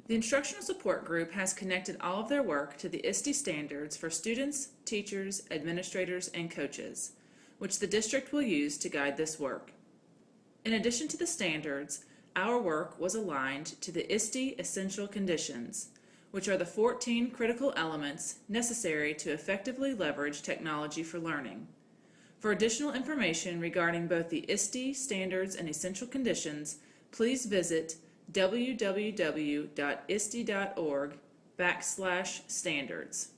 The Instructional Support Group has connected all of their work to the ISTE standards for students, teachers, administrators, and coaches, which the district will use to guide this work. In addition to the standards, our work was aligned to the ISTE Essential Conditions, which are the 14 critical elements necessary to effectively leverage technology for learning. For additional information regarding both the ISTE standards and essential conditions, please visit www.iste.org/standards.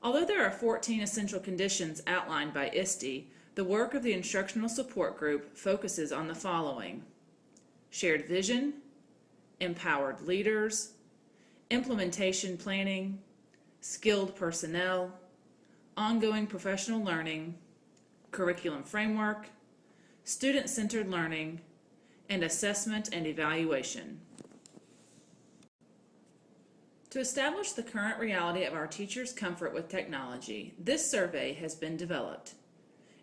Although there are 14 essential conditions outlined by ISTE, the work of the Instructional Support Group focuses on the following: shared vision, empowered leaders, implementation planning, skilled personnel, ongoing professional learning, curriculum framework, student-centered learning, and assessment and evaluation. To establish the current reality of our teachers' comfort with technology, this survey has been developed.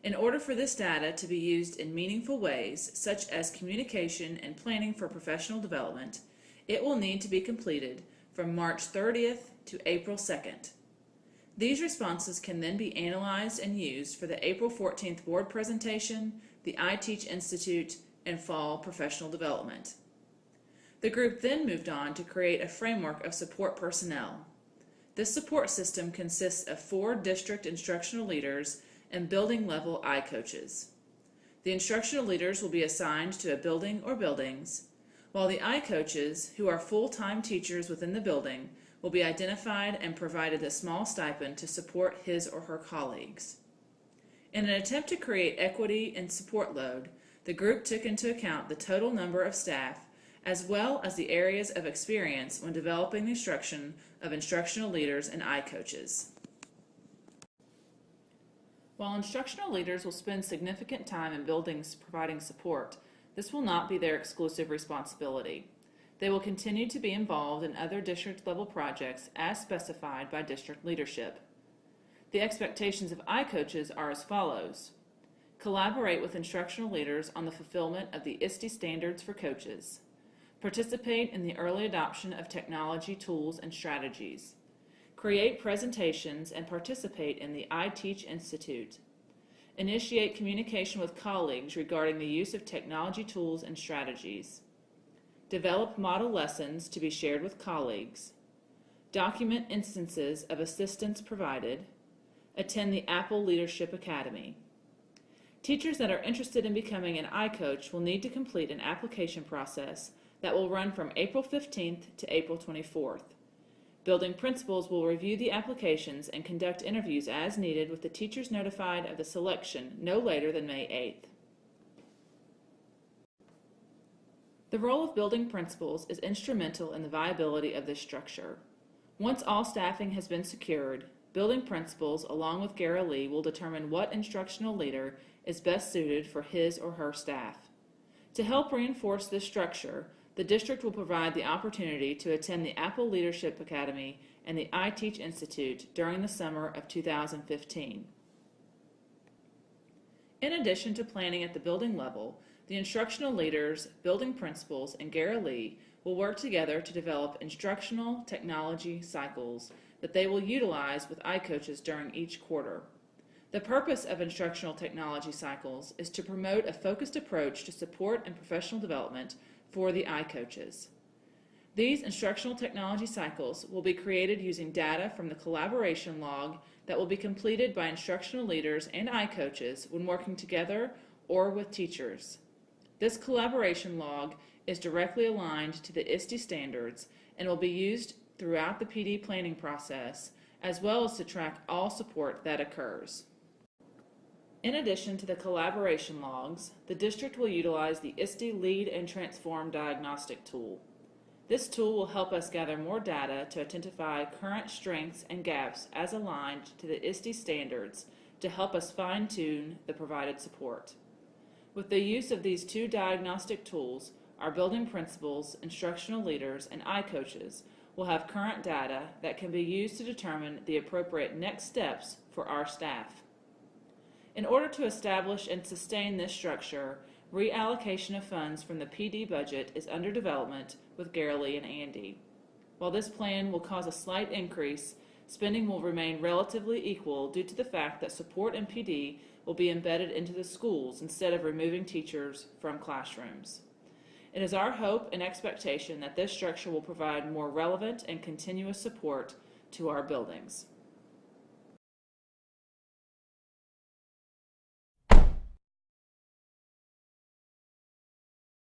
In order for this data to be used in meaningful ways, such as communication and planning for professional development, it will need to be completed from March 30th to April 2nd. These responses can then be analyzed and used for the April 14th board presentation, the iTeach Institute, and fall professional development. The group then moved on to create a framework of support personnel. This support system consists of 4 district instructional leaders and building level iCoaches. The instructional leaders will be assigned to a building or buildings, while the iCoaches, who are full-time teachers within the building, will be identified and provided a small stipend to support his or her colleagues. In an attempt to create equity and support load, the group took into account the total number of staff as well as the areas of experience when developing the instruction of instructional leaders and iCoaches. While instructional leaders will spend significant time in buildings providing support, this will not be their exclusive responsibility. They will continue to be involved in other district-level projects as specified by district leadership. The expectations of iCoaches are as follows: collaborate with instructional leaders on the fulfillment of the ISTE standards for coaches. Participate in the early adoption of technology tools and strategies. Create presentations and participate in the iTeach Institute. Initiate communication with colleagues regarding the use of technology tools and strategies. Develop model lessons to be shared with colleagues. Document instances of assistance provided. Attend the Apple Leadership Academy. Teachers that are interested in becoming an iCoach will need to complete an application process that will run from April 15th to April 24th. Building principals will review the applications and conduct interviews as needed with the teachers notified of the selection no later than May 8th. The role of building principals is instrumental in the viability of this structure. Once all staffing has been secured, building principals, along with Gara Lee, will determine what instructional leader is best suited for his or her staff. To help reinforce this structure, the district will provide the opportunity to attend the Apple Leadership Academy and the iTeach Institute during the summer of 2015. In addition to planning at the building level, the instructional leaders, building principals, and Gara Lee will work together to develop instructional technology cycles that they will utilize with iCoaches during each quarter. The purpose of instructional technology cycles is to promote a focused approach to support and professional development for the iCoaches. These instructional technology cycles will be created using data from the collaboration log that will be completed by instructional leaders and iCoaches when working together or with teachers. This collaboration log is directly aligned to the ISTE standards and will be used throughout the PD planning process, as well as to track all support that occurs. In addition to the collaboration logs, the district will utilize the ISTE Lead and Transform diagnostic tool. This tool will help us gather more data to identify current strengths and gaps as aligned to the ISTE standards to help us fine-tune the provided support. With the use of these 2 diagnostic tools, our building principals, instructional leaders, and iCoaches will have current data that can be used to determine the appropriate next steps for our staff. In order to establish and sustain this structure, reallocation of funds from the PD budget is under development with Garalee and Andy. While this plan will cause a slight increase, spending will remain relatively equal due to the fact that support and PD will be embedded into the schools instead of removing teachers from classrooms. It is our hope and expectation that this structure will provide more relevant and continuous support to our buildings.